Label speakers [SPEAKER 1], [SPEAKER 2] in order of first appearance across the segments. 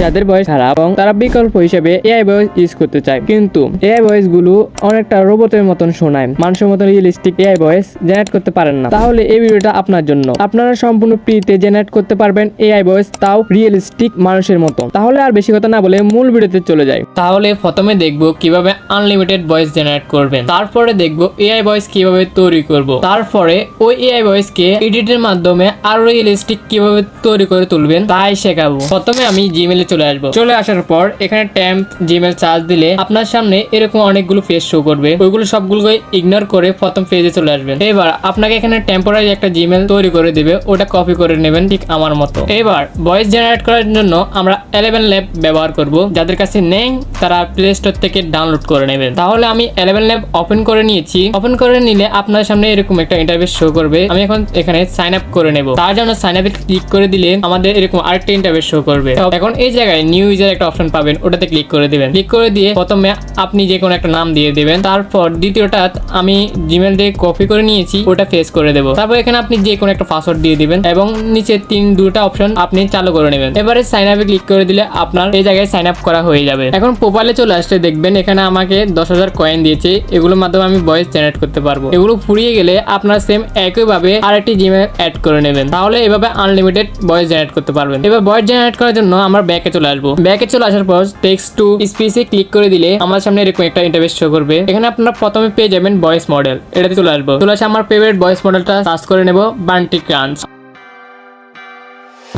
[SPEAKER 1] যাদের ভয়েস খারাপ এবং তারা বিকল্প হিসেবে এআই ভয়েস ইউজ করতে চায়, কিন্তু এআই ভয়েস গুলো অনেকটা রোবটের মতন শোনায়, মানুষের মতন রিয়েলিস্টিক এআই ভয়েস জেনারেট করতে পারেন না। তাহলে এই ভিডিওটা আপনার জন্য। আপনারা সম্পূর্ণ ফ্রিতে জেনারেট করতে পারবেন এআই ভয়েস, তাও রিয়েলিস্টিক মানুষের মতো। তাহলে আর বেশি কথা না বলে মূল ভিডিওতে চলে যাই। তাহলে প্রথমে দেখবো কিভাবে আনলিমিটেড ভয়েস জেনারেট করবেন, তারপরে দেখবো এআই ভয়েস কিভাবে তৈরি করব, তারপরে ওই এআই ভয়েস কে এডিটের মাধ্যমে আরো রিয়েলিস্টিক কিভাবে তৈরি করে তুলবেন তাই শেখাবো। প্রথমে আমি জিমেইলে চলে আসবো। চলে আসার পর এখানে ট্যাম্প জিমেইল সার্চ দিলে আপনার সামনে এরকম অনেকগুলো পেজ শো করবে, ওইগুলো সবগুলোকে ইগনোর করে প্রথম পেজে চলে আসবেন। এবার আপনাকে এখানে টেম্পোরারি একটা জিমেইল তৈরি করে দিবে, ওটা কপি করে নেবেন ঠিক আমার মতো। এবার ভয়েস জেনারেট করার জন্য আমরা 11 ল্যাব ব্যবহার করব, যাদের কাছে নেই তারা প্লে স্টোর থেকে ডাউনলোড করে নেবেন। তাহলে আমি 11 ল্যাব ওপেন করে নিয়েছি। ওপেন করে নিলে আপনার সামনে এরকম একটা ইন্টারফেস শো করবে। আমি এখন এখানে সাইন আপ করে নেব। তার জন্য সাইন আপে ক্লিক করে দিলে আমাদের এরকম আরেকটা ইন্টারফেস শো করবে। এখন এই জায়গায় নিউ ইউজার একটা অপশন পাবেন, ওটাতে ক্লিক করে দিবেন। ক্লিক করে দিয়ে প্রথমে আপনি যে কোনো একটা নাম দিয়ে দিবেন। তারপর দ্বিতীয়টা আমি জিমেইল দিয়ে কপি করে নিয়েছি, ওটা পেস্ট করে দেব। তারপর এখানে আপনি যে কোনো একটা পাসওয়ার্ড দিয়ে দিবেন এবং নিচে দুটো অপশন আপনি চালু করে নেবেন। এবারে সাইন আপে ক্লিক করে দিলে আপনার এই জায়গায় সাইন আপ করা হয়ে যাবে। এখন প্রোফাইলে চলে আসলে দেখবেন এখানে আমাকে 10,000 কয়েন দিয়েছে, এগুলোর মাধ্যমে আমি ভয়েস জেনারেট করতে পারবো। এগুলো ফুরিয়ে গেলে আপনার সেম একইভাবে আরেকটি জিমেইল অ্যাড করে নেবেন, তাহলে এভাবে আনলিমিটেড ভয়েস জেনারেট করতে পারবেন। এবার ভয়েস জেনারেট করার জন্য আমরা ব্যাকে চলে আসবো। ব্যাকে চলে আসার পর টেক্সট টু স্পিচে ক্লিক করে দিলে আমার সামনে এরকম একটা ইন্টারফেস শো করবে। এখানে আপনারা প্রথমে পেয়ে যাবেন ভয়েস মডেল, এটাতে চলে আসবো। চলে আসে আমার ফেভারিট ভয়েস মডেলটা সার্চ করে নেব, বান্টি ক্রাঞ্চ।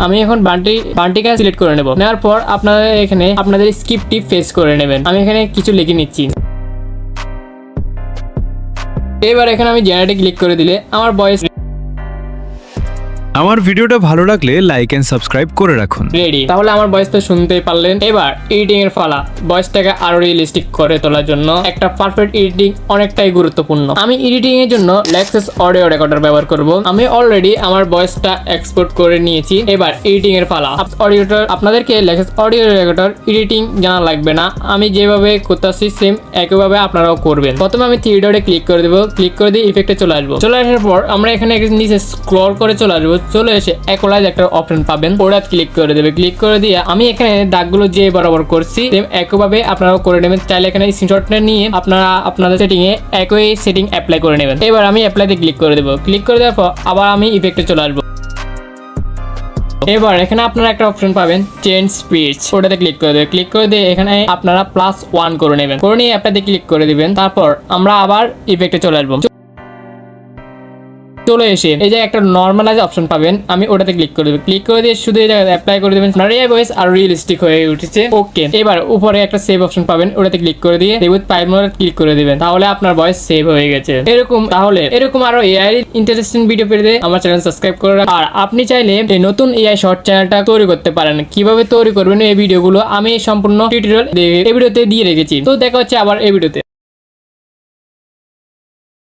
[SPEAKER 1] আমি এখন বান্টিকা সিলেক্ট করে নেব। নেওয়ার পর আপনারা এখানে আপনাদের স্ক্রিপ্টটি পেস্ট করে নেবেন। আমি এখানে কিছু লিখে নিচ্ছি। এবার এখানে আমি জেনারেটে ক্লিক করে দিলে আমার ভয়েস
[SPEAKER 2] আমার ভিডিওটা ভালো লাগলে লাইক এন্ড সাবস্ক্রাইব করে রাখুন।
[SPEAKER 1] রেডি। তাহলে আমার ভয়েস তো শুনতেই পারলেন। এবার এডিটিং এর পালা। ভয়েসটাকে আরো রিয়েলিস্টিক করে তোলার জন্য একটা পারফেক্ট এডিটিং অনেকটাই গুরুত্বপূর্ণ। আমি এডিটিং এর জন্য লেক্সাস অডিও রেকর্ডার ব্যবহার করব। আমি অলরেডি আমার ভয়েসটা এক্সপোর্ট করে নিয়েছি। এবার এডিটিং এর পালা। অডিওটা আপনাদেরকে লেক্সাস অডিও রেকর্ডার এডিটিং জানা লাগবে না, আমি যেভাবে করতেছি সেম একইভাবে আপনারাও করবেন। প্রথমে আমি থ্রি ডটে ক্লিক করে দেব। ক্লিক করে দিয়ে ইফেক্টে চলে আসবো। চলে আসার পর আমরা এখানে নিচে স্ক্রল করে চলে আসবো। চলে এসে একলাইজ একটা অপশন পাবেন, ওটা ক্লিক করে দেবে। ক্লিক করে দিয়ে আমি এখানে দাগগুলো যে বরাবর করছি সেম একইভাবে আপনারাও করে নেবেন। চাইলে এখানে স্ক্রিনশটটা নিয়ে আপনারা আপনাদের সেটিং এ একই সেটিং অ্যাপ্লাই করে নেবেন। এবার আমি অ্যাপ্লাইতে ক্লিক করে দেবো। ক্লিক করে দেওয়ার পর আবার আমি ইফেক্টে চলে আসবো। এবার এখানে আপনারা একটা অপশন পাবেন চেঞ্জ স্পিচ, ওটাতে ক্লিক করে দেবেন। ক্লিক করে দিয়ে এখানে আপনারা +1 করে নেবেন। করে নিয়ে অ্যাপ্লাইতে ক্লিক করে দিবেন। তারপর আমরা আবার ইফেক্টে চলে আসবো। চলে এসে এই যে একটা নরমালাইজ অপশন পাবেন, আমি ওটাতে ক্লিক করে দেব। ক্লিক করে দিয়ে শুধু এই জায়গায় অ্যাপ্লাই করে দেবেন। আপনার এই ভয়েস আর রিয়েলিস্টিক হয়ে উঠেছে। ওকে। এবার উপরে একটা সেভ অপশন পাবেন, ওটাতে ক্লিক করে দিয়ে সেভ উইথ ফাইল মোডে ক্লিক করে দিবেন। তাহলে আপনার ভয়েস সেভ হয়ে গেছে। এরকম আরো এআই ইন্টারেস্টিং ভিডিও পেতে আমার চ্যানেল সাবস্ক্রাইব করে রাখুন। আর আপনি চাইলে এই নতুন এআই শর্ট চ্যানেলটা তৈরি করতে পারেন। কিভাবে তৈরি করবেন এই ভিডিওগুলো আমি সম্পূর্ণ টিউটোরিয়াল এই ভিডিওতে দিয়ে রেখেছি। তো দেখা হচ্ছে আবার এই ভিডিওতে।